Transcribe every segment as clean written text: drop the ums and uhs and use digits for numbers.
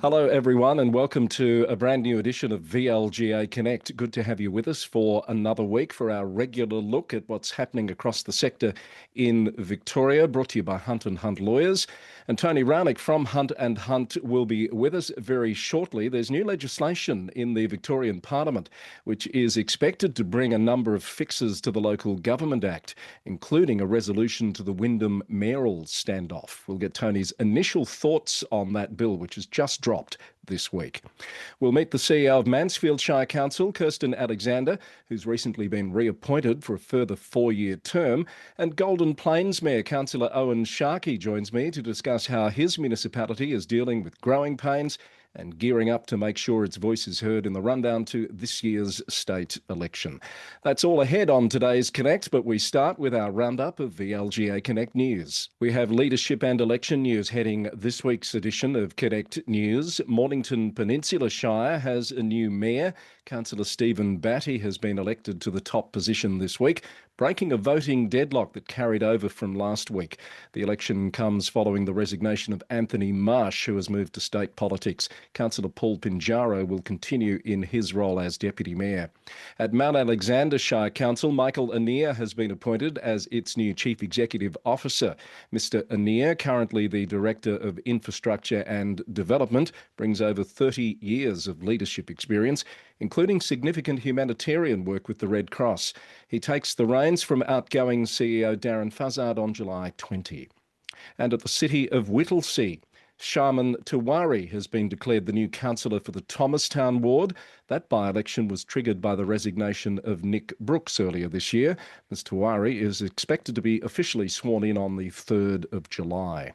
Hello, everyone, and welcome to a brand new edition of VLGA Connect. Good to have you with us for another week for our regular look at what's happening across the sector in Victoria, brought to you by Hunt and Hunt Lawyers. And Tony Raunic from Hunt and Hunt will be with us very shortly. There's new legislation in the Victorian Parliament which is expected to bring a number of fixes to the Local Government Act, including a resolution to the Wyndham mayoral standoff. We'll get Tony's initial thoughts on that bill, which has just dropped this week. We'll meet the CEO of Mansfield Shire Council, Kirsten Alexander, who's recently been reappointed for a further 4-year term, and Golden Plains Mayor Councillor Owen Sharkey joins me to discuss how his municipality is dealing with growing pains and gearing up to make sure its voice is heard in the rundown to this year's state election. That's all ahead on today's Connect, but we start with our roundup of VLGA Connect news. We have leadership and election news heading this week's edition of Connect News. Mornington Peninsula Shire has a new mayor. Councillor Stephen Batty has been elected to the top position this week, breaking a voting deadlock that carried over from last week. The election comes following the resignation of Anthony Marsh, who has moved to state politics. Councillor Paul Pinjaro will continue in his role as Deputy Mayor. At Mount Alexander Shire Council, Michael Annear has been appointed as its new Chief Executive Officer. Mr Annear, currently the Director of Infrastructure and Development, brings over 30 years of leadership experience, including significant humanitarian work with the Red Cross. He takes the reins from outgoing CEO Darren Fuzzard on July 20. And at the City of Whittlesea, Shaman Tiwari has been declared the new councillor for the Thomastown ward. That by-election was triggered by the resignation of Nick Brooks earlier this year. Ms Tiwari is expected to be officially sworn in on the 3rd of July.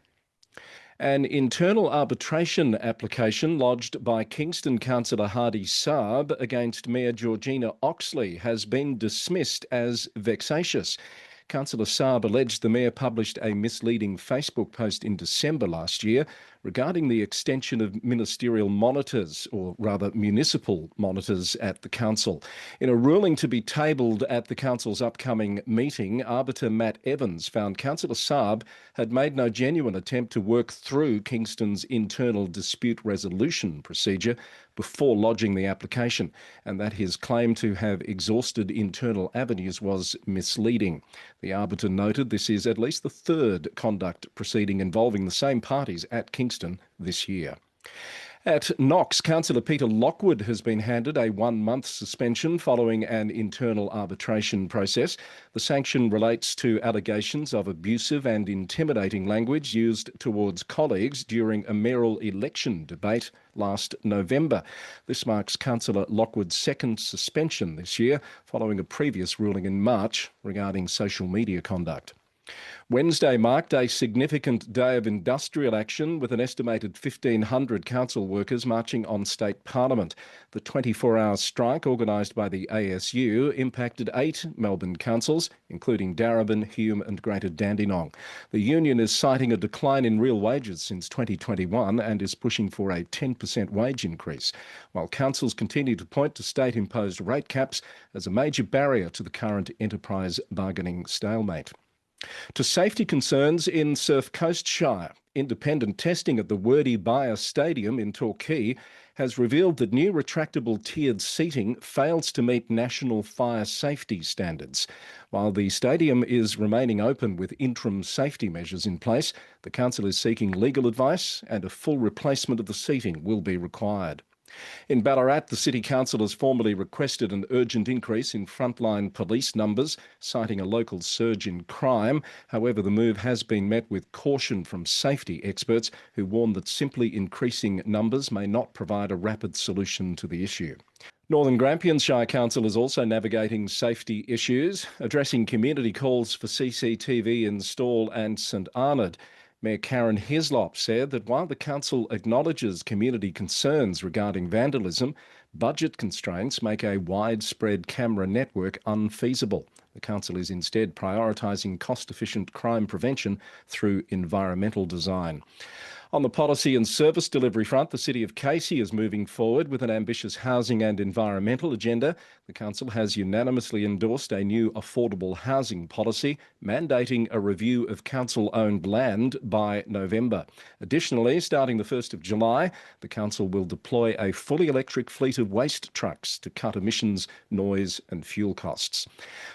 An internal arbitration application lodged by Kingston councillor Hardy Saab against Mayor Georgina Oxley has been dismissed as vexatious. Councillor Saab alleged the mayor published a misleading Facebook post in December last year regarding the extension of ministerial monitors, or rather municipal monitors, at the council. In a ruling to be tabled at the council's upcoming meeting, arbiter Matt Evans found Councillor Saab had made no genuine attempt to work through Kingston's internal dispute resolution procedure before lodging the application, and that his claim to have exhausted internal avenues was misleading. The arbiter noted this is at least the third conduct proceeding involving the same parties at Kingston this year. At Knox, Councillor Peter Lockwood has been handed a 1-month suspension following an internal arbitration process. The sanction relates to allegations of abusive and intimidating language used towards colleagues during a mayoral election debate last November. This marks Councillor Lockwood's second suspension this year, following a previous ruling in March regarding social media conduct. Wednesday marked a significant day of industrial action with an estimated 1,500 council workers marching on state parliament. The 24-hour strike organised by the ASU impacted 8 Melbourne councils, including Darebin, Hume and Greater Dandenong. The union is citing a decline in real wages since 2021 and is pushing for a 10% wage increase, while councils continue to point to state-imposed rate caps as a major barrier to the current enterprise bargaining stalemate. To safety concerns in Surf Coast Shire, independent testing at the Wordy Bia Stadium in Torquay has revealed that new retractable tiered seating fails to meet national fire safety standards. While the stadium is remaining open with interim safety measures in place, the council is seeking legal advice and a full replacement of the seating will be required. In Ballarat, the City Council has formally requested an urgent increase in frontline police numbers, citing a local surge in crime. However, the move has been met with caution from safety experts who warn that simply increasing numbers may not provide a rapid solution to the issue. Northern Grampians Shire Council is also navigating safety issues, addressing community calls for CCTV in Stawell and St Arnaud. Mayor Karen Hislop said that while the council acknowledges community concerns regarding vandalism, budget constraints make a widespread camera network unfeasible. The council is instead prioritising cost-efficient crime prevention through environmental design. On the policy and service delivery front, the City of Casey is moving forward with an ambitious housing and environmental agenda. The Council has unanimously endorsed a new affordable housing policy, mandating a review of council-owned land by November. Additionally, starting the 1st of July, the Council will deploy a fully electric fleet of waste trucks to cut emissions, noise and fuel costs.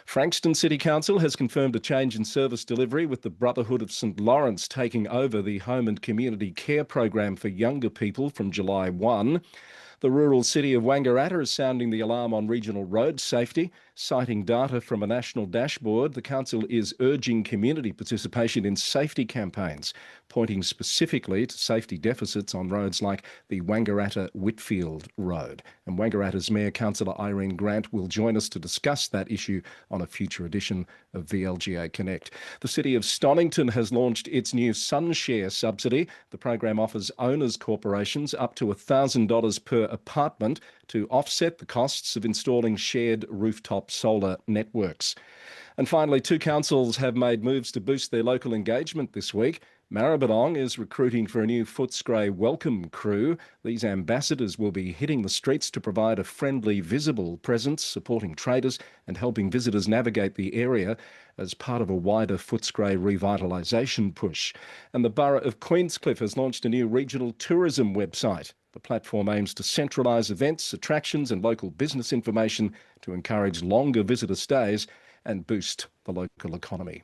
Frankston City Council has confirmed a change in service delivery, with the Brotherhood of St Lawrence taking over the home and community care program for younger people from July 1. The rural city of Wangaratta is sounding the alarm on regional road safety. Citing data from a national dashboard, the council is urging community participation in safety campaigns, pointing specifically to safety deficits on roads like the Wangaratta-Whitfield Road. And Wangaratta's Mayor, Councillor Irene Grant, will join us to discuss that issue on a future edition of VLGA Connect. The City of Stonington has launched its new SunShare subsidy. The program offers owners' corporations up to $1,000 per apartment to offset the costs of installing shared rooftop solar networks. And finally, two councils have made moves to boost their local engagement this week. Maribyrnong is recruiting for a new Footscray welcome crew. These ambassadors will be hitting the streets to provide a friendly, visible presence, supporting traders and helping visitors navigate the area as part of a wider Footscray revitalisation push. And the Borough of Queenscliff has launched a new regional tourism website. The platform aims to centralise events, attractions and local business information to encourage longer visitor stays and boost the local economy.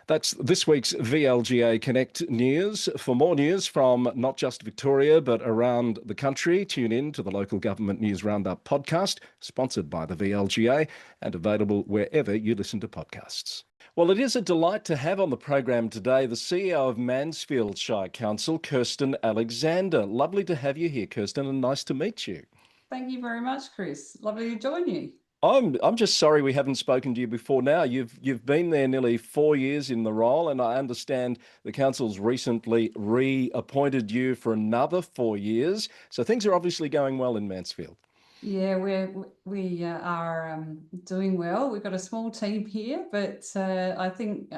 That's this week's VLGA Connect news. For more news from not just Victoria, but around the country, tune in to the Local Government News Roundup podcast, sponsored by the VLGA and available wherever you listen to podcasts. Well, it is a delight to have on the program today the CEO of Mansfield Shire Council, Kirsten Alexander. Lovely to have you here, Kirsten, and nice to meet you. Thank you very much, Chris. Lovely to join you. I'm just sorry we haven't spoken to you before now. You've been there nearly 4 years in the role, and I understand the council's recently reappointed you for another 4 years. So things are obviously going well in Mansfield. Yeah, we are doing well. We've got a small team here, but I think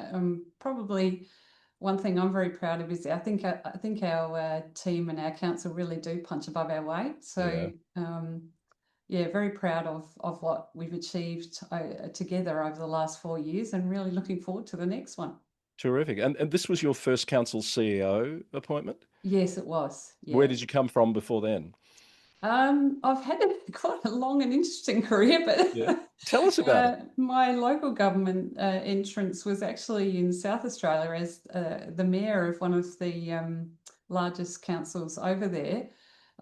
probably one thing I'm very proud of is I think our team and our council really do punch above our weight. So yeah, very proud of what we've achieved together over the last 4 years, and really looking forward to the next one. Terrific. And this was your first council CEO appointment? Yes, it was. Yeah. Where did you come from before then? I've had quite a long and interesting career, but Yeah. Tell us about it. My local government entrance was actually in South Australia as the mayor of one of the largest councils over there.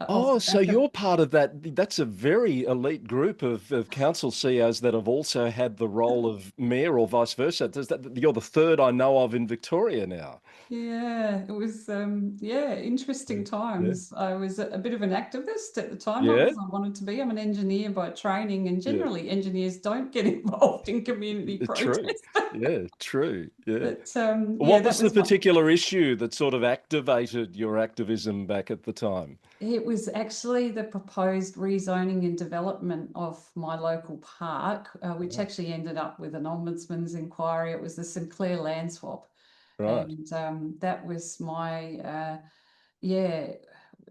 Oh, so you're part of that. That's a very elite group of council CEOs that have also had the role of mayor or vice versa. You're the third I know of in Victoria now. Yeah, it was interesting times. I was a bit of an activist at the time, not Yeah, because I wanted to be. I'm an engineer by training, and generally engineers don't get involved in community true. protests. Yeah, true. Yeah. But What that was the was my. particular issue that sort of activated your activism back at the time? It was actually the proposed rezoning and development of my local park, which actually ended up with an ombudsman's inquiry. It was the Sinclair land swap. Right. And that was my,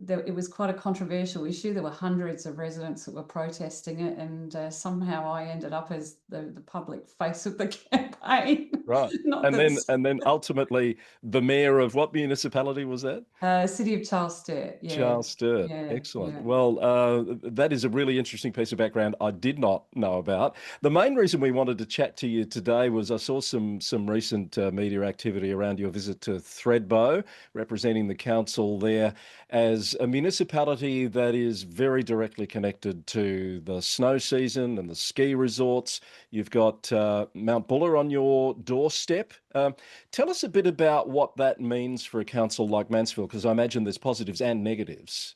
it was quite a controversial issue. There were hundreds of residents that were protesting it, and somehow I ended up as the public face of the campaign. Right. Not And then that and then ultimately the mayor of what municipality was that? City of Charles Sturt. Yeah, Charles Sturt. yeah, Excellent. yeah. Well, that is a really interesting piece of background I did not know about. The main reason we wanted to chat to you today was I saw some recent media activity around your visit to Thredbo, representing the council there as a municipality that is very directly connected to the snow season and the ski resorts. You've got Mount Buller on your doorstep. Tell us a bit about what that means for a council like Mansfield, because I imagine there's positives and negatives.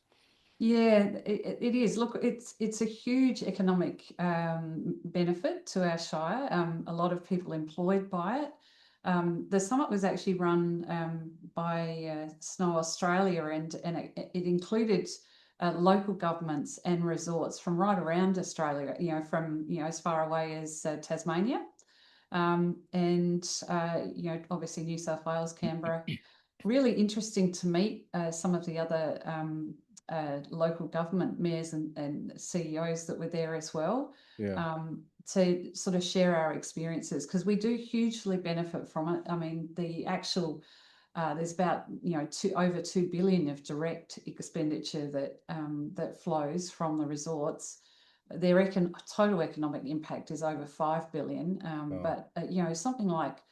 Yeah, it is. Look, it's a huge economic benefit to our shire. A lot of people employed by it. The summit was actually run by Snow Australia, and it included local governments and resorts from right around Australia. From as far away as Tasmania, and obviously New South Wales, Canberra. really interesting to meet some of the other local government mayors and CEOs that were there as well, Yeah. to sort of share our experiences, because we do hugely benefit from it. I mean, the actual there's about over 2 billion of direct expenditure that flows from the resorts. Their total economic impact is over 5 billion, Oh, but something like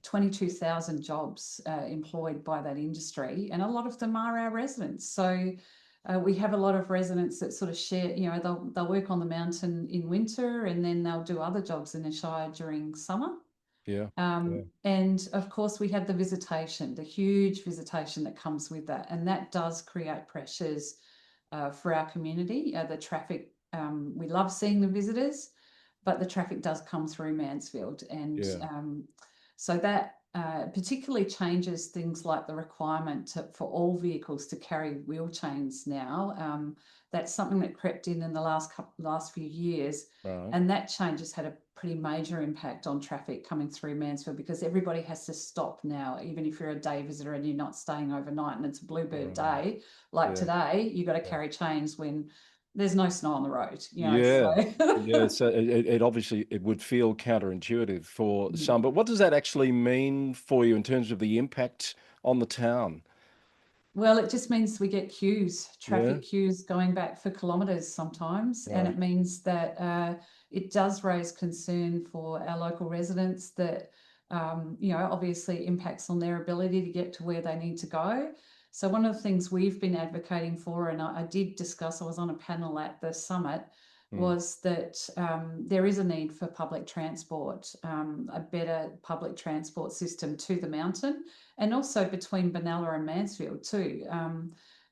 22,000 jobs employed by that industry, and a lot of them are our residents. So we have a lot of residents that sort of share, they'll work on the mountain in winter, and then they'll do other jobs in the Shire during summer. yeah. Yeah. And of course, we have the visitation, the huge visitation that comes with that, and that does create pressures for our community. The traffic, we love seeing the visitors, but the traffic does come through Mansfield, and Yeah. so that particularly changes things like the requirement for all vehicles to carry wheel chains now. That's something that crept in the last few years, Right. and that change has had a pretty major impact on traffic coming through Mansfield, because everybody has to stop now. Even if you're a day visitor and you're not staying overnight and it's a bluebird Right. day like Yeah. today, you got to Yeah. carry chains when there's no snow on the road, Yeah. Yeah. so So it obviously it would feel counterintuitive for some, but what does that actually mean for you in terms of the impact on the town? Well, it just means we get queues, Yeah. traffic queues going back for kilometres sometimes. And Right. it means that it does raise concern for our local residents that, obviously impacts on their ability to get to where they need to go. So, one of the things we've been advocating for, and I did discuss, I was on a panel at the summit, Mm. was that there is a need for public transport, a better public transport system to the mountain, and also between Benalla and Mansfield too.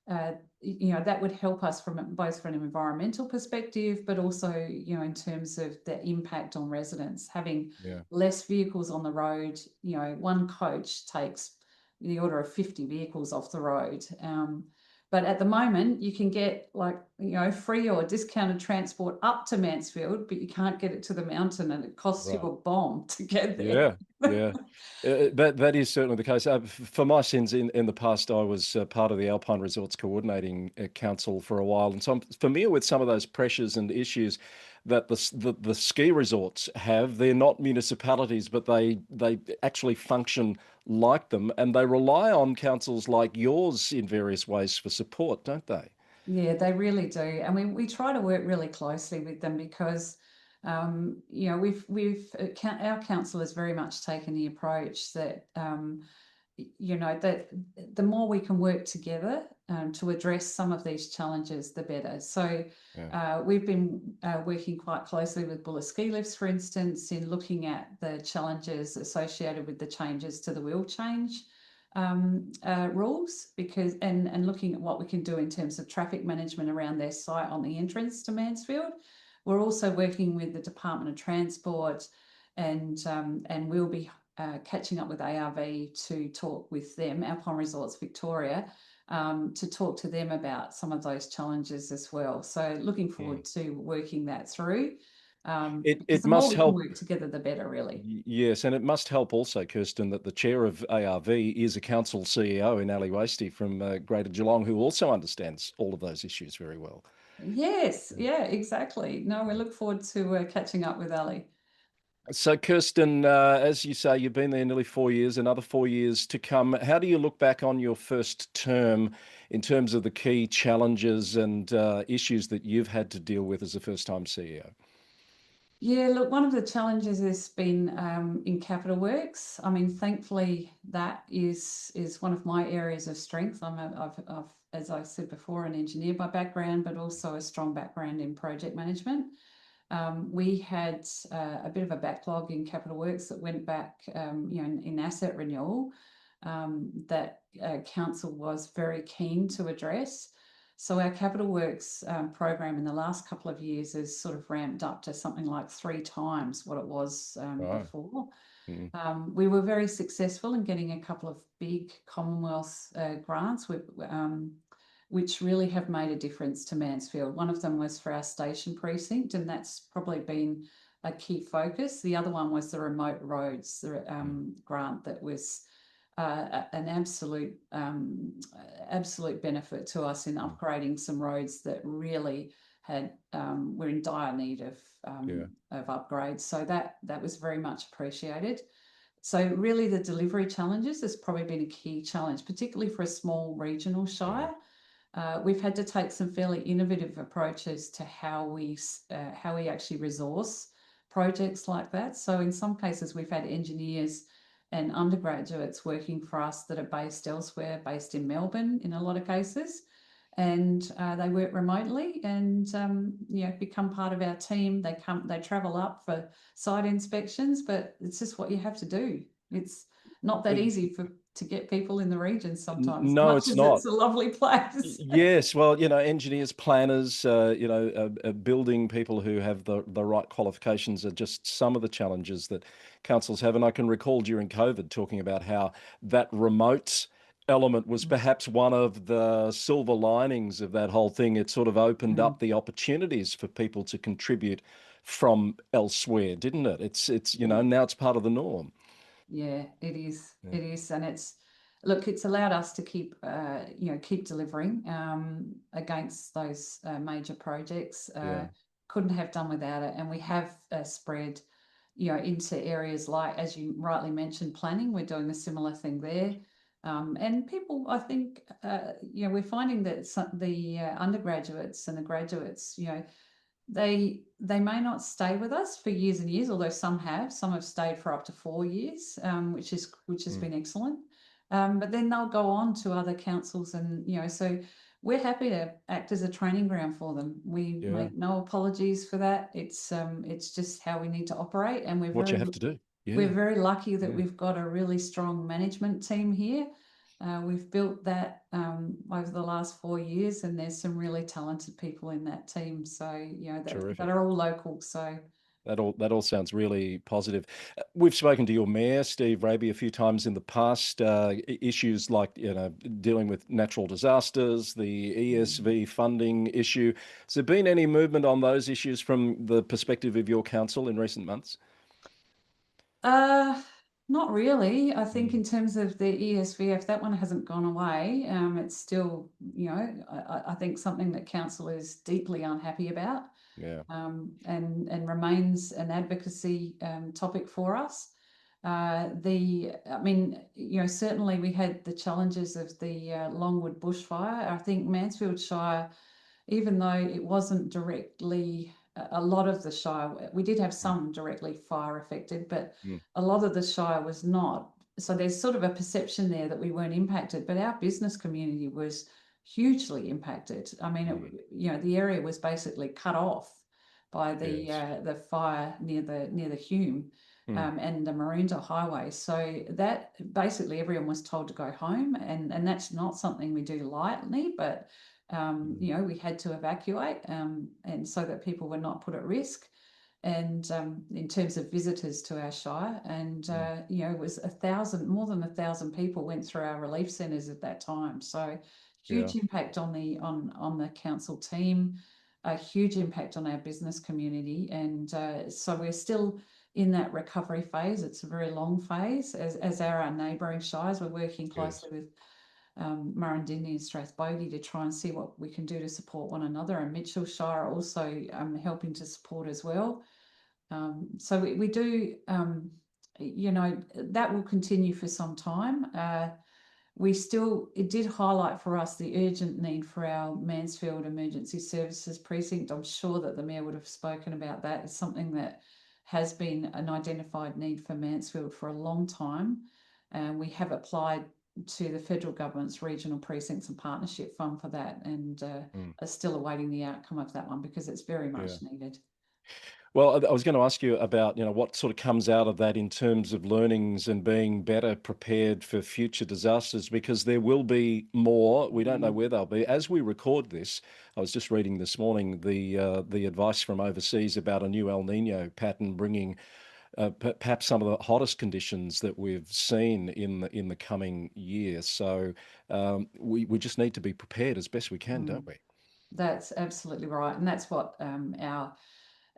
That would help us both from an environmental perspective, but also, in terms of the impact on residents. Having Yeah. less vehicles on the road, one coach takes the order of 50 vehicles off the road. But at the moment, you can get free or discounted transport up to Mansfield, but you can't get it to the mountain, and it costs you Right. a bomb to get there. Yeah, yeah. That is certainly the case. For my sins, in the past, I was part of the Alpine Resorts Coordinating Council for a while, and so I'm familiar with some of those pressures and issues that the ski resorts have. They're not municipalities, but they actually function like them, and they rely on councils like yours in various ways for support, don't they? Yeah, they really do. And we try to work really closely with them, because our council has very much taken the approach that that the more we can work together to address some of these challenges, the better. So Yeah, we've been working quite closely with Buller Ski Lifts, for instance, in looking at the challenges associated with the changes to the wheel change rules, and looking at what we can do in terms of traffic management around their site on the entrance to Mansfield. We're also working with the Department of Transport, and we'll be catching up with ARV to talk with them, Alpine Resorts Victoria, to talk to them about some of those challenges as well. So looking forward mm. to working that through, because It the more must we can help. work together, the better, really. Yes, and it must help also, Kirsten, that the chair of ARV is a council CEO in Ali Wasty from Greater Geelong, who also understands all of those issues very well. Yes, yeah, exactly. No, we look forward to catching up with Ali. So, Kirsten, as you say, you've been there nearly 4 years, another 4 years to come. How do you look back on your first term in terms of the key challenges and issues that you've had to deal with as a first-time CEO? Yeah, look, one of the challenges has been in capital works. I mean, thankfully, that is one of my areas of strength. I've, as I said before, an engineer by background, but also a strong background in project management. We had a bit of a backlog in capital works that went back, in asset renewal, that council was very keen to address. So our capital works program in the last couple of years has sort of ramped up to something like 3 times what it was Right. before. Mm. We were very successful in getting a couple of big Commonwealth grants, which really have made a difference to Mansfield. One of them was for our station precinct, and that's probably been a key focus. The other one was the remote roads, the Mm. grant that was an absolute benefit to us in upgrading some roads that really were in dire need of upgrades. So that was very much appreciated. So really the delivery challenges has probably been a key challenge, particularly for a small regional shire. We've had to take some fairly innovative approaches to how we actually resource projects like that. So in some cases, we've had engineers and undergraduates working for us that are based elsewhere, based in Melbourne in a lot of cases, and they work remotely and become part of our team. They travel up for site inspections, but it's just what you have to do. It's not that easy to get people in the region sometimes, No, much it's as not. it's a lovely place. Yes, well, engineers, planners, building people who have the right qualifications are just some of the challenges that councils have. And I can recall during COVID talking about how that remote element was perhaps one of the silver linings of that whole thing. It sort of opened up the opportunities for people to contribute from elsewhere, didn't it? It's now it's part of the norm. Yeah, it is. Yeah. It is, and it's allowed us to keep delivering against those major projects. Yeah. Couldn't have done without it, and we have spread, into areas like, as you rightly mentioned, planning. We're doing a similar thing there. And people, I think, we're finding that the undergraduates and the graduates, they may not stay with us for years and years, although some have stayed for up to 4 years, which has been excellent. But then they'll go on to other councils, and so we're happy to act as a training ground for them. We make no apologies for that. It's just how we need to operate, and What you have to do. we're Yeah. very lucky that Yeah. we've got a really strong management team here. We've built that over the last 4 years, and there's some really talented people in that team. So that are all local. So That all sounds really positive. We've spoken to your mayor, Steve Raby, a few times in the past. Issues like dealing with natural disasters, the ESV funding issue. Has there been any movement on those issues from the perspective of your council in recent months? not really. I think in terms of the ESVF, that one hasn't gone away. It's still, I think something that council is deeply unhappy about. Yeah. And remains an advocacy topic for us. Certainly we had the challenges of the Longwood bushfire. I think Mansfield Shire, even though it wasn't directly a lot of the Shire, we did have some directly fire affected, but a lot of the Shire was not. So there's sort of a perception there that we weren't impacted, but our business community was hugely impacted. I mean, the area was basically cut off by the fire near the Hume and the Maroondah Highway. So that basically everyone was told to go home, and that's not something we do lightly, but we had to evacuate, and so that people were not put at risk. And in terms of visitors to our shire, and it was more than 1,000 people went through our relief centres at that time. So huge impact on the council team, a huge impact on our business community, and so we're still in that recovery phase. It's a very long phase, as are our neighbouring shires. We're working closely with Murrindindi and Strathbogie to try and see what we can do to support one another, and Mitchell Shire also helping to support as well. So we do, that will continue for some time. It did highlight for us the urgent need for our Mansfield Emergency Services Precinct. I'm sure that the Mayor would have spoken about that. It's something that has been an identified need for Mansfield for a long time. And we have applied to the federal government's Regional Precincts and Partnership Fund for that, and are still awaiting the outcome of that one because it's very much needed. Well, I was going to ask you about, what sort of comes out of that in terms of learnings and being better prepared for future disasters, because there will be more. We don't know where they'll be. As we record this, I was just reading this morning the advice from overseas about a new El Nino pattern bringing perhaps some of the hottest conditions that we've seen in the coming year. So we just need to be prepared as best we can, don't we? That's absolutely right, and that's what our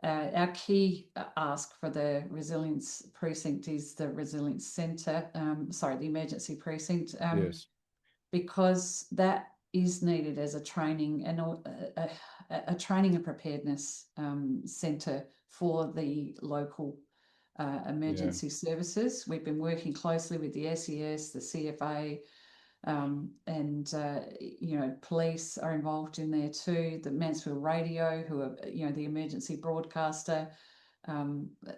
Our key ask for the resilience precinct is the resilience centre, the emergency precinct, Yes. because that is needed as a training and a training and preparedness centre for the local Yeah. emergency services. We've been working closely with the SES, the CFA, and police are involved in there too. The Mansfield Radio, who are the emergency broadcaster.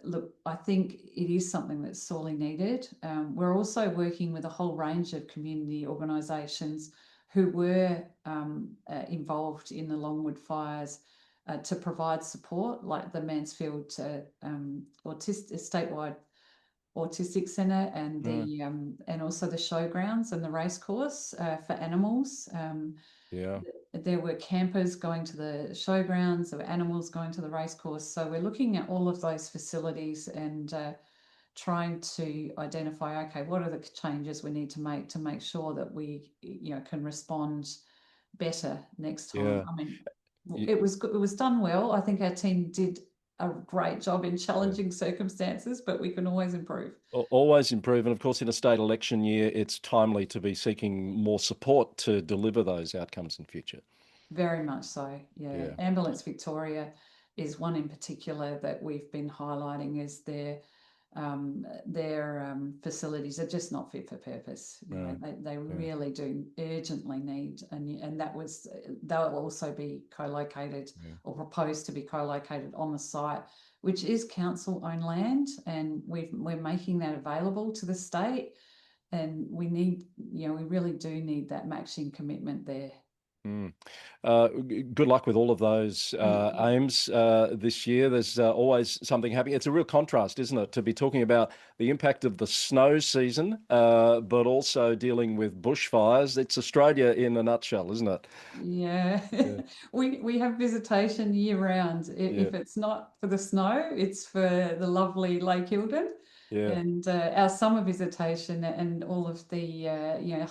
Look, I think it is something that's sorely needed. We're also working with a whole range of community organisations who were involved in the Longwood fires to provide support, like the Mansfield statewide autistic centre and the and also the showgrounds and the racecourse for animals. Yeah. There were campers going to the showgrounds, there were animals going to the racecourse. So we're looking at all of those facilities and trying to identify, okay, what are the changes we need to make sure that we can respond better next time. Yeah. I mean, Y- it was done well. I think our team did a great job in yeah. challenging circumstances, but we can always improve. Always improve. And of course, in a state election year, it's timely to be seeking more support to deliver those outcomes in future. Very much so, yeah. Yeah. Ambulance Victoria is one in particular that we've been highlighting as their facilities are just not fit for purpose. No. They Yeah. really do urgently need, and they'll also be co-located Yeah. or proposed to be co-located on the site, which is council-owned land, and we're making that available to the state, and we really do need that matching commitment there. Mm. Good luck with all of those Thank you. aims this year. There's always something happening. It's a real contrast, isn't it, to be talking about the impact of the snow season, but also dealing with bushfires. It's Australia in a nutshell, isn't it? Yeah, Yeah. we have visitation year round. Yeah. If it's not for the snow, it's for the lovely Lake Eildon, Yeah. and our summer visitation and all of the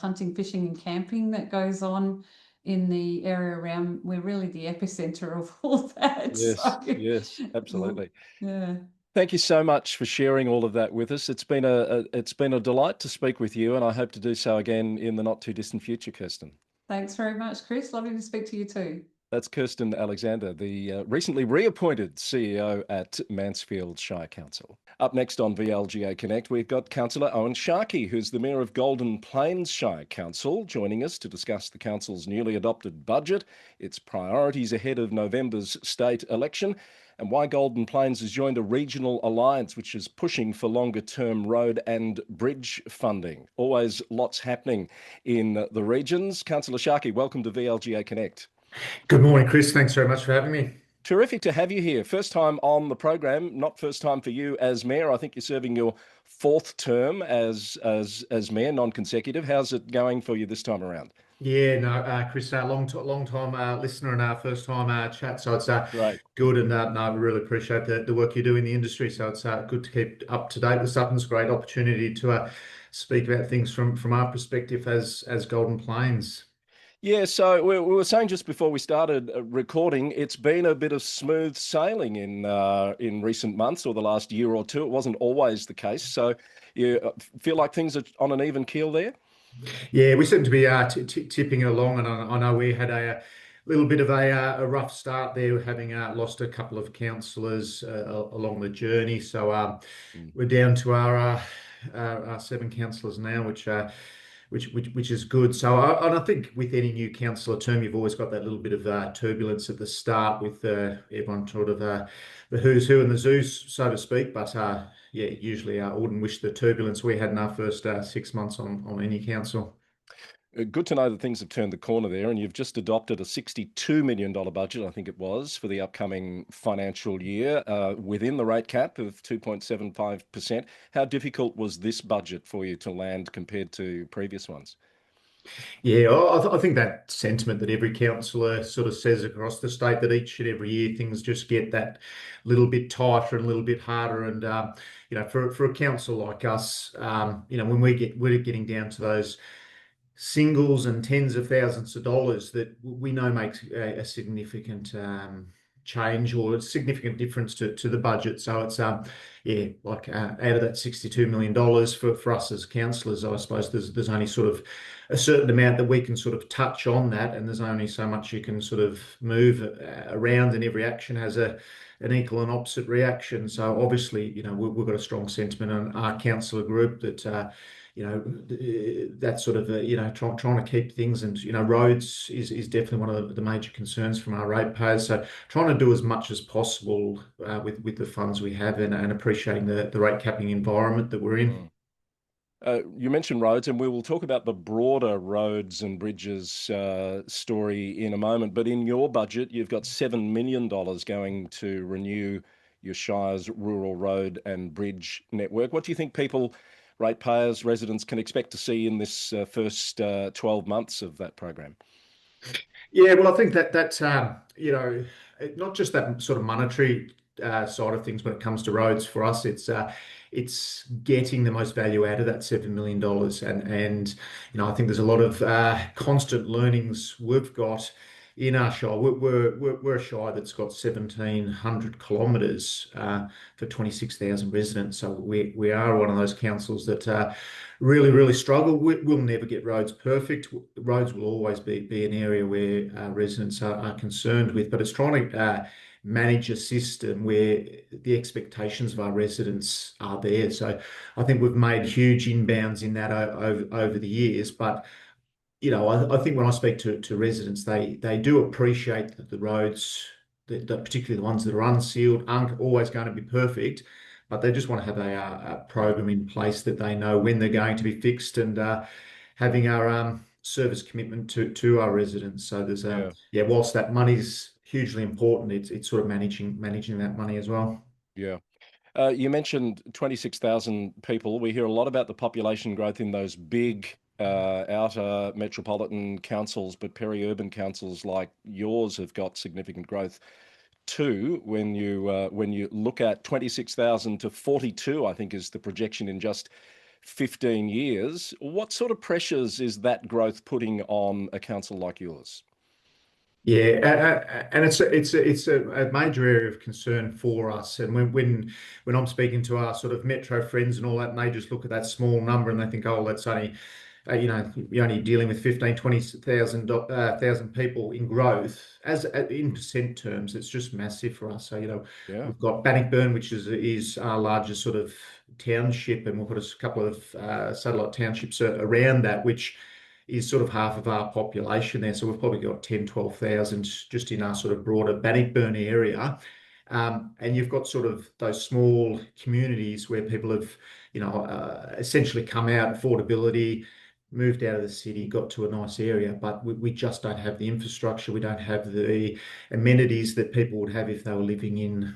hunting, fishing, and camping that goes on in the area around. We're really the epicenter of all that. Yes. So, Yes. Absolutely. yeah. Thank you so much for sharing all of that with us. It's been a delight to speak with you, and I hope to do so again in the not too distant future, Kirsten. Thanks very much, Chris. Lovely to speak to you too. That's Kirsten Alexander, the recently reappointed CEO at Mansfield Shire Council. Up next on VLGA Connect, we've got Councillor Owen Sharkey, who's the Mayor of Golden Plains Shire Council, joining us to discuss the council's newly adopted budget, its priorities ahead of November's state election, and why Golden Plains has joined a regional alliance which is pushing for longer term road and bridge funding. Always lots happening in the regions. Councillor Sharkey, welcome to VLGA Connect. Good morning, Chris. Thanks very much for having me. Terrific to have you here. First time on the program, not first time for you as mayor. I think you're serving your fourth term as mayor, non-consecutive. How's it going for you this time around? Yeah, no, Chris, long time listener and our first time chat. So it's Great. good, and no, I really appreciate the work you do in the industry. So it's good to keep up to date with stuff. And it's a great opportunity to speak about things from our perspective as Golden Plains. Yeah, so we were saying just before we started recording, it's been a bit of smooth sailing in recent months or the last year or two. It wasn't always the case. So you feel like things are on an even keel there? Yeah, we seem to be tipping along, and I know we had a little bit of a rough start there, having lost a couple of councillors along the journey. So Mm. we're down to our seven councillors now, which is good. So and I think with any new councillor term, you've always got that little bit of turbulence at the start with everyone sort of the who's who and the zoos, so to speak. But yeah, usually I wouldn't wish the turbulence we had in our first 6 months on any council. Good to know that things have turned the corner there, and you've just adopted a $62 million budget, I think it was, for the upcoming financial year within the rate cap of 2.75%. How difficult was this budget for you to land compared to previous ones? Yeah, I think that sentiment that every councillor sort of says across the state, that each and every year things just get that little bit tighter and a little bit harder. And for a council like us, when we're getting down to those singles and tens of thousands of dollars that we know makes a significant change or a significant difference to the budget. So it's yeah, like out of that $62 million for us as councillors, I suppose there's only sort of a certain amount that we can sort of touch on that, and there's only so much you can sort of move around, and every action has an equal and opposite reaction. So obviously, we've got a strong sentiment on our councillor group that that sort of trying to keep things, and roads is definitely one of the major concerns from our ratepayers. So trying to do as much as possible with the funds we have, and appreciating the rate capping environment that we're in. You mentioned roads, and we will talk about the broader roads and bridges story in a moment. But in your budget, you've got $7 million going to renew your Shire's rural road and bridge network. What do you think people, ratepayers, residents can expect to see in this first 12 months of that program? Yeah, well, I think that's not just that sort of monetary side of things when it comes to roads. For us, it's getting the most value out of that $7 million, and I think there's a lot of constant learnings we've got in our shire. We're a shire that's got 1,700 kilometres for 26,000 residents. So we are one of those councils that really struggle. We'll never get roads perfect. Roads will always be an area where residents are concerned with, but it's trying to manage a system where the expectations of our residents are there. So I think we've made huge inbounds in that over the years, but I think when I speak to residents, they do appreciate that the roads, particularly the ones that are unsealed, aren't always going to be perfect, but they just want to have a program in place that they know when they're going to be fixed, and having our service commitment to our residents. So there's whilst that money's hugely important, it's sort of managing that money as well. Yeah. You mentioned 26,000 people. We hear a lot about the population growth in those big outer metropolitan councils, but peri-urban councils like yours have got significant growth too. When you look at 26,000 to 42, I think is the projection in just 15 years. What sort of pressures is that growth putting on a council like yours? Yeah, and it's a major area of concern for us. And when I'm speaking to our sort of metro friends and all that, and they just look at that small number and they think, oh, that's only, you're only dealing with 15, 20,000 people in growth. As in percent terms, it's just massive for us. So we've got Bannockburn, which is our largest sort of township, and we've got a couple of satellite townships around that, which is sort of half of our population there. So we've probably got 10, 12,000 just in our sort of broader Bannockburn area. And you've got sort of those small communities where people have, essentially come out, affordability, moved out of the city, got to a nice area, but we just don't have the infrastructure. We don't have the amenities that people would have if they were living in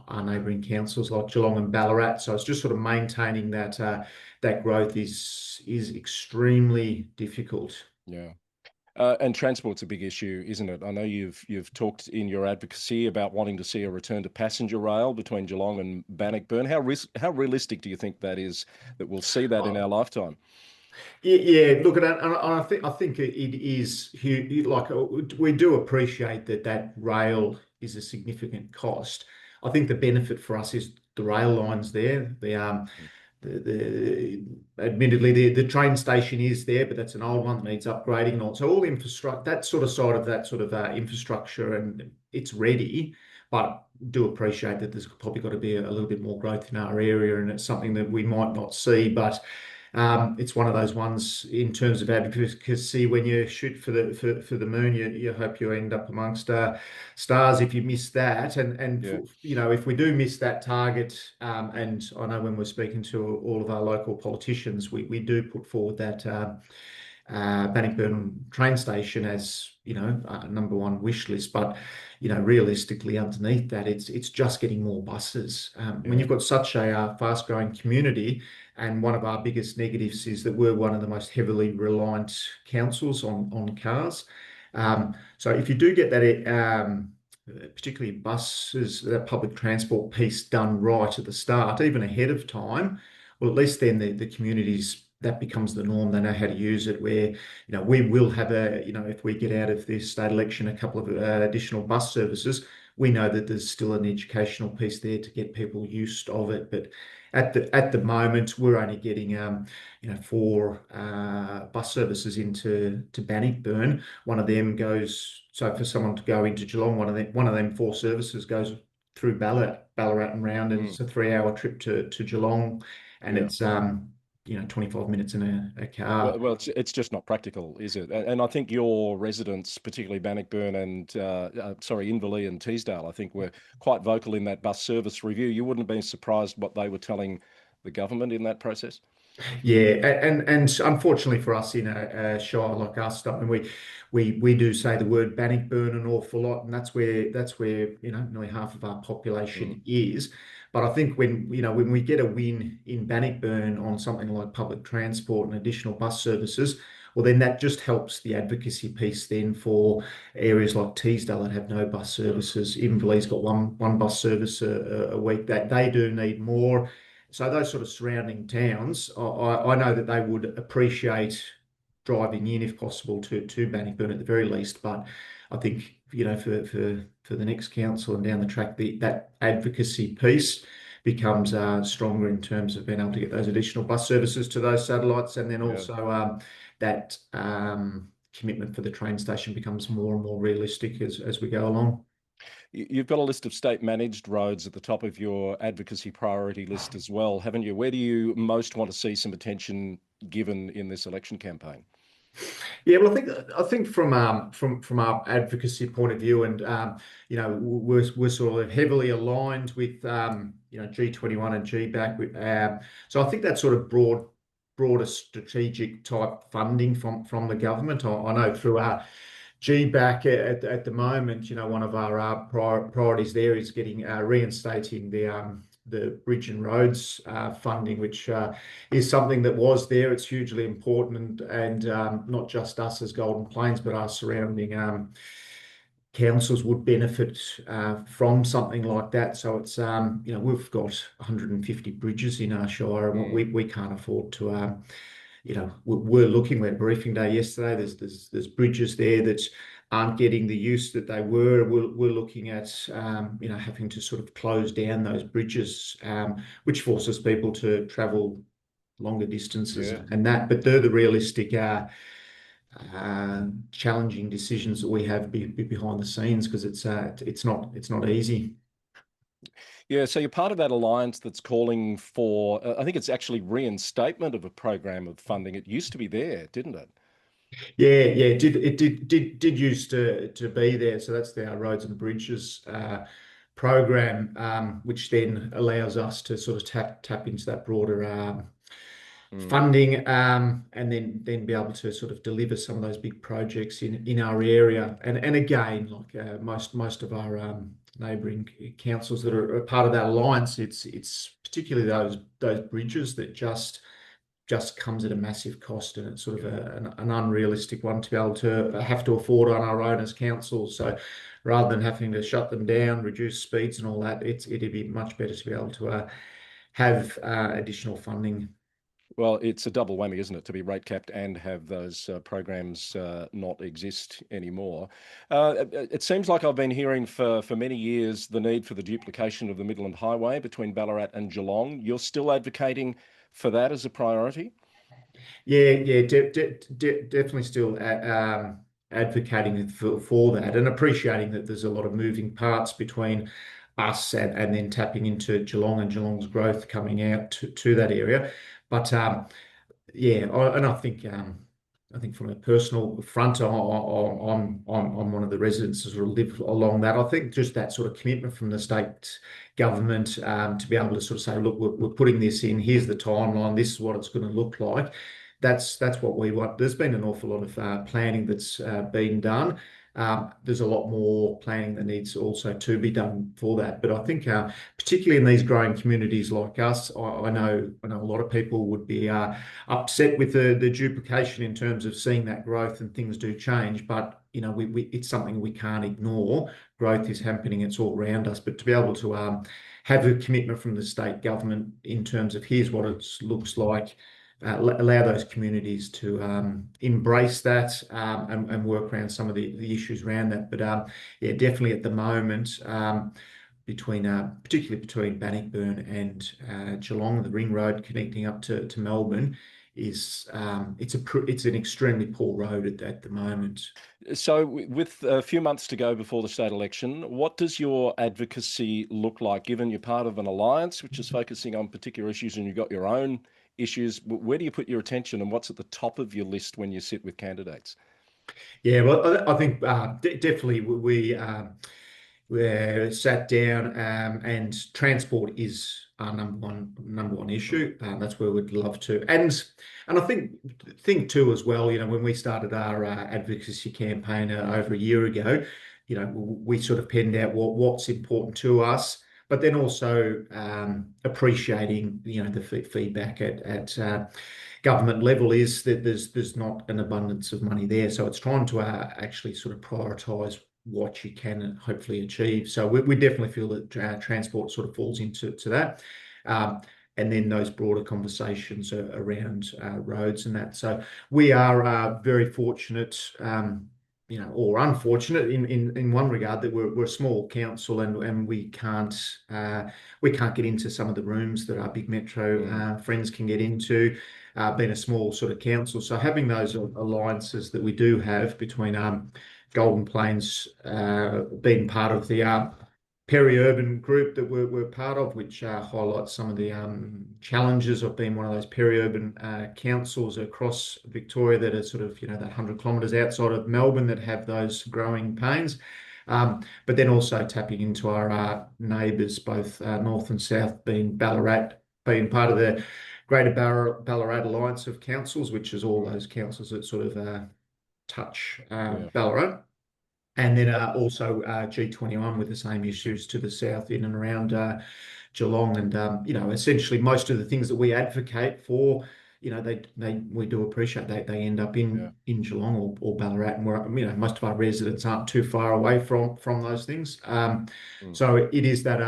our neighbouring councils like Geelong and Ballarat. So it's just sort of maintaining that growth is extremely difficult. Yeah. And transport's a big issue, isn't it? I know you've talked in your advocacy about wanting to see a return to passenger rail between Geelong and Bannockburn. How realistic do you think that is, that we'll see that in our lifetime? Yeah, look, and I think it is huge. Like, we do appreciate that rail is a significant cost. I think the benefit for us is the rail lines there. Admittedly, the train station is there, but that's an old one that needs upgrading and all. So all infrastructure, that sort of infrastructure, and it's ready. But do appreciate that there's probably got to be a little bit more growth in our area, and it's something that we might not see, but it's one of those ones in terms of advocacy. When you shoot for the moon, you hope you end up amongst stars if you miss that. And if we do miss that target, and I know when we're speaking to all of our local politicians, we do put forward that Bannockburn train station as number one wish list, but realistically underneath that, it's just getting more buses. When you've got such a fast growing community, and one of our biggest negatives is that we're one of the most heavily reliant councils on cars. So if you do get that, particularly buses, that public transport piece done right at the start, even ahead of time, well, at least then the communities, that becomes the norm. They know how to use it, where, we will have if we get out of this state election, a couple of additional bus services, we know that there's still an educational piece there to get people used of it. But at the moment, we're only getting 4 bus services into Bannockburn. One of them goes, so for someone to go into Geelong, one of them 4 services goes through Ballarat and round, and it's a 3-hour trip to Geelong, and Yeah. it's 25 minutes in a car. Well, it's just not practical, is it? And I think your residents, particularly Bannockburn and Inverleigh and Teesdale, I think were quite vocal in that bus service review. You wouldn't have been surprised what they were telling the government in that process. Yeah, and unfortunately for us in a shire like us, I mean, we do say the word Bannockburn an awful lot, and that's where nearly half of our population is. But I think when we get a win in Bannockburn on something like public transport and additional bus services, well, then that just helps the advocacy piece then for areas like Teesdale that have no bus services. Inverleigh's got one bus service a week. That they do need more. So those sort of surrounding towns, I know that they would appreciate driving in if possible to Bannockburn at the very least. But I think for the next council and down the track, that advocacy piece becomes stronger in terms of being able to get those additional bus services to those satellites, and then also that commitment for the train station becomes more and more realistic as we go along. You've got a list of state managed roads at the top of your advocacy priority list as well, haven't you? Where do you most want to see some attention given in this election campaign? Yeah, well, I think from our advocacy point of view, and we're sort of heavily aligned with G21 and GBAC. So I think that sort of broader strategic type funding from the government. I know through our GBAC at the moment, one of our priorities there is getting reinstating the bridge and roads funding, which is something that was there. It's hugely important, and not just us as Golden Plains, but our surrounding councils would benefit from something like that. So it's we've got 150 bridges in our shire, and we can't afford to. We had briefing day yesterday. There's bridges there that aren't getting the use that they were. We're looking at having to sort of close down those bridges, which forces people to travel longer distances and that. But they're the realistic, challenging decisions that we have behind the scenes, because it's not easy. Yeah, so you're part of that alliance that's calling for, I think it's actually reinstatement of a program of funding. It used to be there, didn't it? Yeah, it did used to be there. So that's our roads and bridges program, which then allows us to sort of tap into that broader funding, and then be able to sort of deliver some of those big projects in our area. And again, like most of our neighbouring councils that are part of that alliance, it's particularly those bridges that just comes at a massive cost, and it's sort of an unrealistic one to be able to have to afford on our own as councils. So rather than having to shut them down, reduce speeds and all that, it'd be much better to be able to have additional funding. Well, it's a double whammy, isn't it, to be rate capped and have those programs not exist anymore. It seems like I've been hearing for many years the need for the duplication of the Midland Highway between Ballarat and Geelong. You're still advocating for that as a priority? Yeah, definitely still advocating for that, and appreciating that there's a lot of moving parts between us and then tapping into Geelong and Geelong's growth coming out to that area. But yeah, I think from a personal front, I'm one of the residents that sort of live along that. I think just that sort of commitment from the state government to be able to sort of say, look, we're putting this in. Here's the timeline. This is what it's going to look like. That's what we want. There's been an awful lot of planning that's been done. There's a lot more planning that needs also to be done for that. But I think particularly in these growing communities like us, I know a lot of people would be upset with the duplication in terms of seeing that growth, and things do change. But it's something we can't ignore. Growth is happening. It's all around us. But to be able to have a commitment from the state government in terms of here's what it looks like allow those communities to embrace that and work around some of the issues around that. But yeah, definitely at the moment, particularly between Bannockburn and Geelong, the ring road connecting up to Melbourne is it's an extremely poor road at the moment. So, with a few months to go before the state election, what does your advocacy look like, given you're part of an alliance which is focusing on particular issues and you've got your own issues? Where do you put your attention and what's at the top of your list when you sit with candidates? Yeah, well, I think definitely we sat down, and transport is our number one issue. That's where we'd love to, and I think too as well. When we started our advocacy campaign over a year ago, we sort of penned out what's important to us, but then also appreciating the feedback at government level is that there's not an abundance of money there. So it's trying to actually sort of prioritise what you can hopefully achieve. So we definitely feel that transport sort of falls into that. And then those broader conversations around roads and that. So we are very fortunate, or unfortunate in one regard, that we're a small council and we can't get into some of the rooms that our big metro friends can get into, being a small sort of council. So having those alliances that we do have between Golden Plains, being part of the peri-urban group that we're part of, which highlights some of the challenges of being one of those peri-urban councils across Victoria that are sort of, that 100 kilometres outside of Melbourne that have those growing pains. But then also tapping into our neighbours, both north and south, being Ballarat, being part of the Greater Ballarat Alliance of Councils, which is all those councils that sort of touch Ballarat. And then also G21 with the same issues to the south in and around Geelong. And, essentially most of the things that we advocate for, we do appreciate they end up in Geelong or Ballarat, and most of our residents aren't too far away from those things. So it is that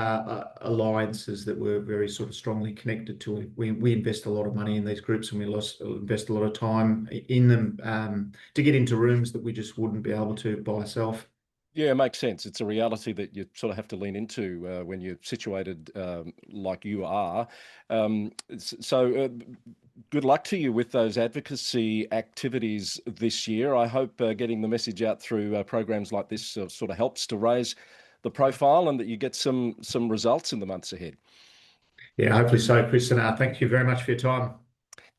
alliances that we're very sort of strongly connected to. We invest a lot of money in these groups, and we invest a lot of time in them to get into rooms that we just wouldn't be able to by ourselves. Yeah, it makes sense. It's a reality that you sort of have to lean into when you're situated like you are. Good luck to you with those advocacy activities this year. I hope getting the message out through programs like this sort of helps to raise the profile and that you get some results in the months ahead. Yeah, hopefully so, Kirsten. Thank you very much for your time.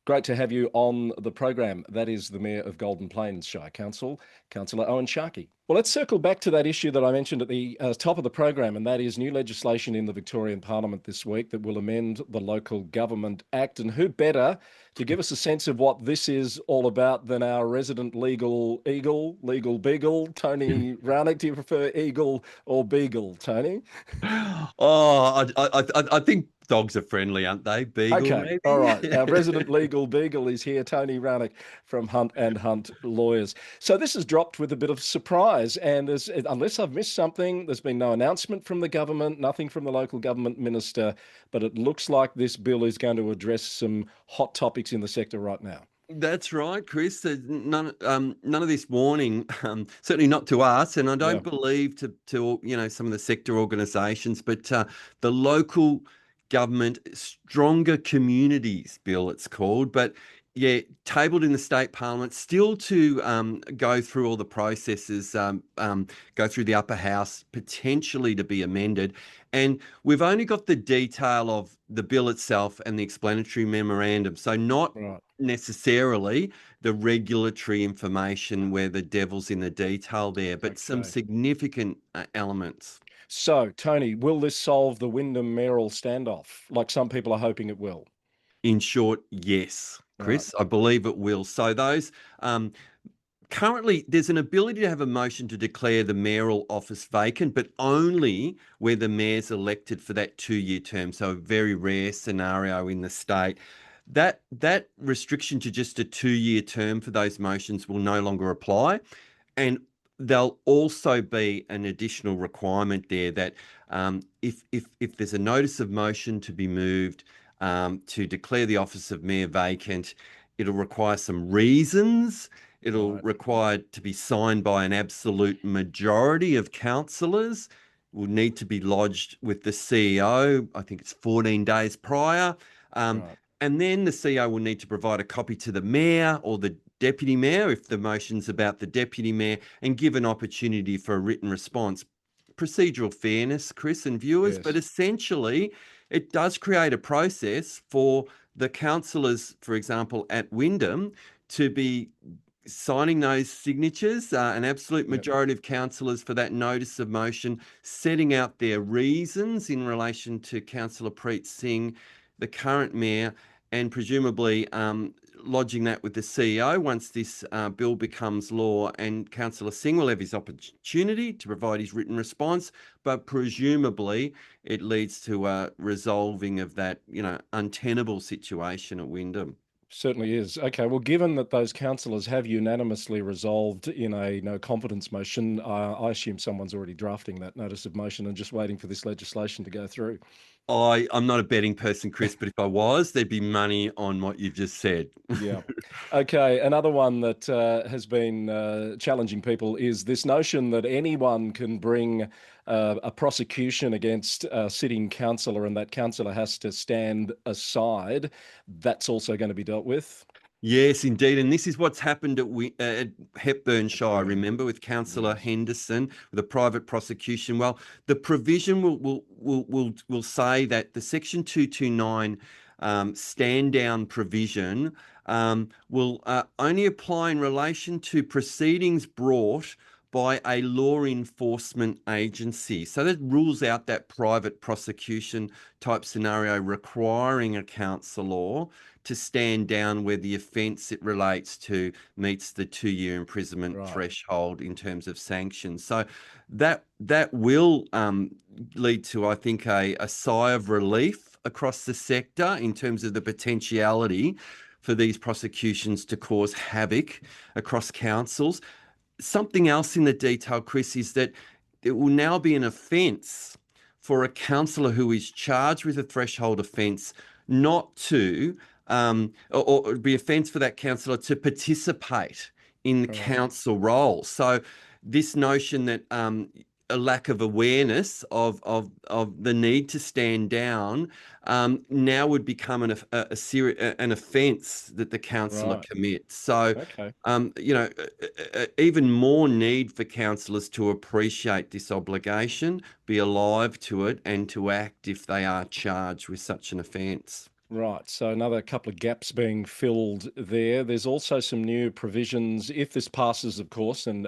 Great to have you on the program. That is the Mayor of Golden Plains Shire Council, Councillor Owen Sharkey. Well, let's circle back to that issue that I mentioned at the top of the program, and that is new legislation in the Victorian Parliament this week that will amend the Local Government Act. And who better to give us a sense of what this is all about than our resident legal beagle, Tony Raunic. Do you prefer eagle or beagle, Tony? Oh, I think dogs are friendly, aren't they? Beagle, okay, maybe? All right. Our resident legal beagle is here, Tony Raunic from Hunt and Hunt Lawyers. So this has dropped with a bit of surprise, and unless I've missed something, there's been no announcement from the government, nothing from the local government minister, but it looks like this bill is going to address some hot topics in the sector right now. That's right, Chris. None of this warning, certainly not to us, and I don't believe to some of the sector organisations, but the Local Government Stronger Communities Bill, it's called, but yeah, tabled in the state parliament, still to go through all the processes, go through the upper house, potentially to be amended. And we've only got the detail of the bill itself and the explanatory memorandum. So not necessarily the regulatory information where the devil's in the detail there, but some significant elements. So, Tony, will this solve the Wyndham mayoral standoff, like some people are hoping it will? In short, yes, Chris, I believe it will. So those currently, there's an ability to have a motion to declare the mayoral office vacant, but only where the mayor's elected for that 2-year term. So a very rare scenario in the state. That restriction to just a 2-year term for those motions will no longer apply. And there'll also be an additional requirement there that if there's a notice of motion to be moved to declare the office of mayor vacant. It'll require some reasons. It'll require to be signed by an absolute majority of councillors. Will need to be lodged with the CEO. I think it's 14 days prior. And then the CEO will need to provide a copy to the mayor or the deputy mayor if the motion's about the deputy mayor, and give an opportunity for a written response. Procedural fairness, Chris and viewers, but essentially it does create a process for the councillors, for example, at Wyndham, to be signing those signatures, an absolute majority of councillors for that notice of motion, setting out their reasons in relation to Councillor Preet Singh, the current mayor, and presumably lodging that with the CEO once this bill becomes law, and Councillor Singh will have his opportunity to provide his written response, but presumably it leads to a resolving of that, untenable situation at Wyndham. Certainly is. Okay, well, given that those councillors have unanimously resolved in a no confidence motion, I assume someone's already drafting that notice of motion and just waiting for this legislation to go through. I'm not a betting person, Chris, but if I was, there'd be money on what you've just said. Yeah. Okay, another one that has been challenging people is this notion that anyone can bring a prosecution against a sitting councillor and that councillor has to stand aside. That's also going to be dealt with. Yes, indeed. And this is what's happened at Hepburn Shire, remember, with Councillor Henderson, with a private prosecution. Well, the provision will say that the Section 229 stand down provision will only apply in relation to proceedings brought by a law enforcement agency. So that rules out that private prosecution type scenario requiring a councillor to stand down where the offence it relates to meets the 2-year imprisonment threshold in terms of sanctions. So that will lead to, I think, a sigh of relief across the sector in terms of the potentiality for these prosecutions to cause havoc across councils. Something else in the detail, Chris, is that it will now be an offence for a councillor who is charged with a threshold offence not to, or it would be offence for that councillor to participate in the council role. So this notion that a lack of awareness of the need to stand down now would become an offence that the councillor commits. So, even more need for councillors to appreciate this obligation, be alive to it, and to act if they are charged with such an offence. Right, so another couple of gaps being filled there. There's also some new provisions, if this passes, of course, and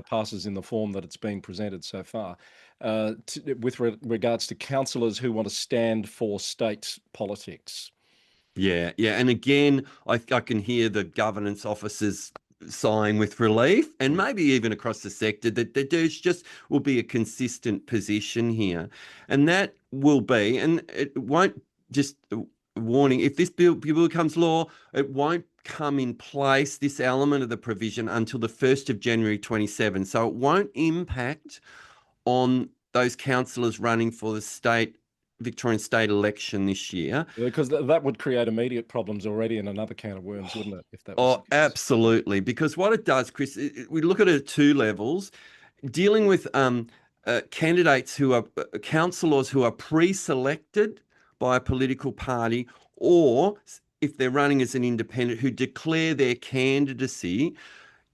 passes in the form that it's been presented so far, with regards to councillors who want to stand for state politics. Yeah. And again, I can hear the governance officers sighing with relief, and maybe even across the sector, that there's just will be a consistent position here. And that will be, and it won't just... warning, if this bill becomes law, it won't come in place, this element of the provision, until the 1st of January 27. So it won't impact on those councillors running for the Victorian state election this year. Because that would create immediate problems already in another can of worms, wouldn't it? If that was absolutely. Because what it does, Chris, we look at it at 2 levels, dealing with candidates who are councillors who are pre-selected by a political party, or if they're running as an independent, who declare their candidacy.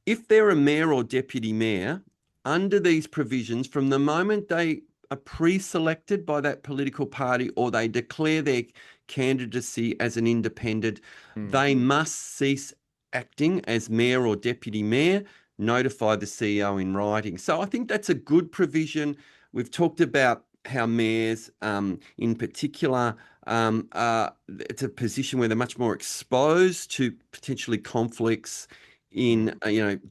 If they're a mayor or deputy mayor, under these provisions, from the moment they are pre-selected by that political party or they declare their candidacy as an independent, they must cease acting as mayor or deputy mayor, notify the CEO in writing. So I think that's a good provision. We've talked about how mayors, in particular, it's a position where they're much more exposed to potentially conflicts in,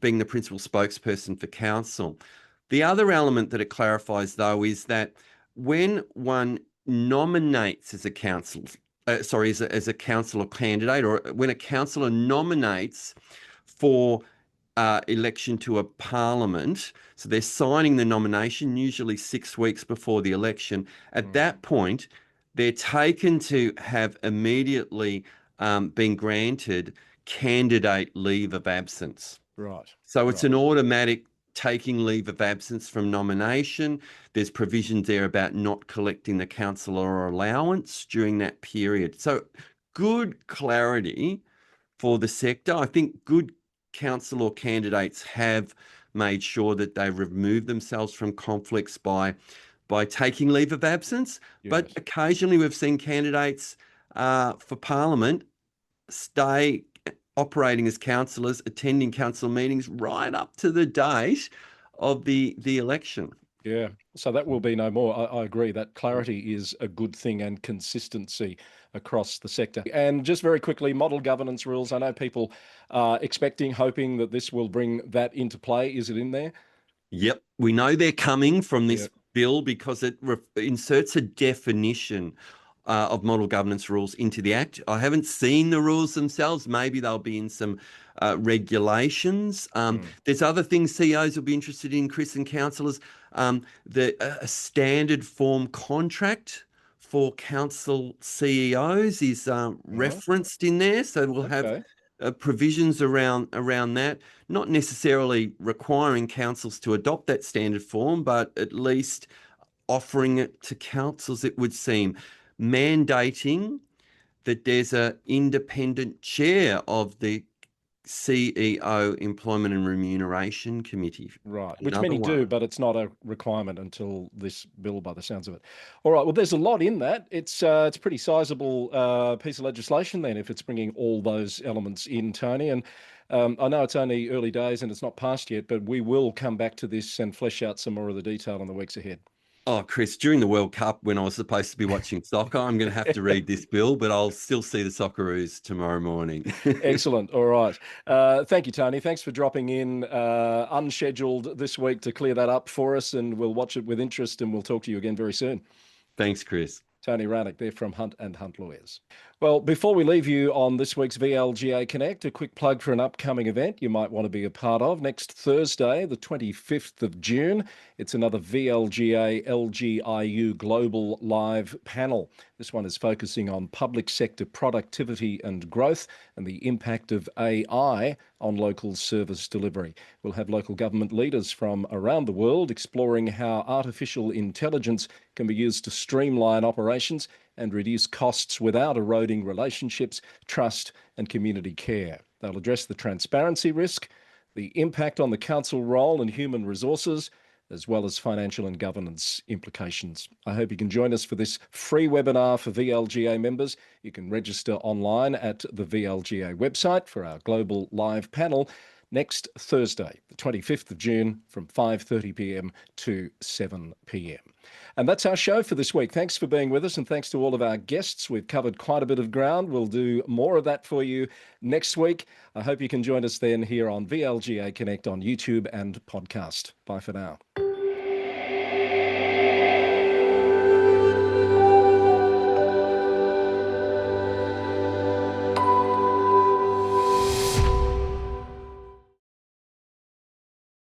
being the principal spokesperson for council. The other element that it clarifies, though, is that when one nominates as a council, as a councillor candidate, or when a councillor nominates for election to a parliament, so they're signing the nomination usually 6 weeks before the election. At that point, they're taken to have immediately been granted candidate leave of absence. Right. So it's an automatic taking leave of absence from nomination. There's provisions there about not collecting the councillor allowance during that period. So good clarity for the sector. I think good councillor candidates have made sure that they remove themselves from conflicts by taking leave of absence. Yes. But occasionally we've seen candidates for Parliament stay operating as councillors, attending council meetings right up to the date of the election. Yeah, so that will be no more. I agree that clarity is a good thing and consistency across the sector. And just very quickly, model governance rules. I know people are expecting, hoping that this will bring that into play. Is it in there? Yep, we know they're coming from this bill because it inserts a definition of model governance rules into the Act. I haven't seen the rules themselves. Maybe they'll be in some regulations. There's other things CEOs will be interested in, Chris, and councillors. A standard form contract for council CEOs is referenced in there. So we'll have provisions around that, not necessarily requiring councils to adopt that standard form, but at least offering it to councils, it would seem, mandating that there's an independent chair of the CEO Employment and Remuneration Committee. Right, which many do, but it's not a requirement until this bill, by the sounds of it. All right, well, there's a lot in that. It's a pretty sizable piece of legislation then, if it's bringing all those elements in, Tony. And I know it's only early days and it's not passed yet, but we will come back to this and flesh out some more of the detail in the weeks ahead. Oh, Chris, during the World Cup, when I was supposed to be watching soccer, I'm going to have to read this bill, but I'll still see the Socceroos tomorrow morning. Excellent. All right. Thank you, Tony. Thanks for dropping in unscheduled this week to clear that up for us, and we'll watch it with interest, and we'll talk to you again very soon. Thanks, Chris. Tony Raunic there from Hunt and Hunt Lawyers. Well, before we leave you on this week's VLGA Connect, a quick plug for an upcoming event you might want to be a part of. Next Thursday, the 25th of June, it's another VLGA LGIU Global Live panel. This one is focusing on public sector productivity and growth and the impact of AI on local service delivery. We'll have local government leaders from around the world exploring how artificial intelligence can be used to streamline operations and reduce costs without eroding relationships, trust and community care. They'll address the transparency risk, the impact on the council role and human resources, as well as financial and governance implications. I hope you can join us for this free webinar for VLGA members. You can register online at the VLGA website for our global live panel next Thursday, the 25th of June from 5:30 p.m. to 7 p.m. And that's our show for this week. Thanks for being with us and thanks to all of our guests. We've covered quite a bit of ground. We'll do more of that for you next week. I hope you can join us then here on VLGA Connect on YouTube and podcast. Bye for now.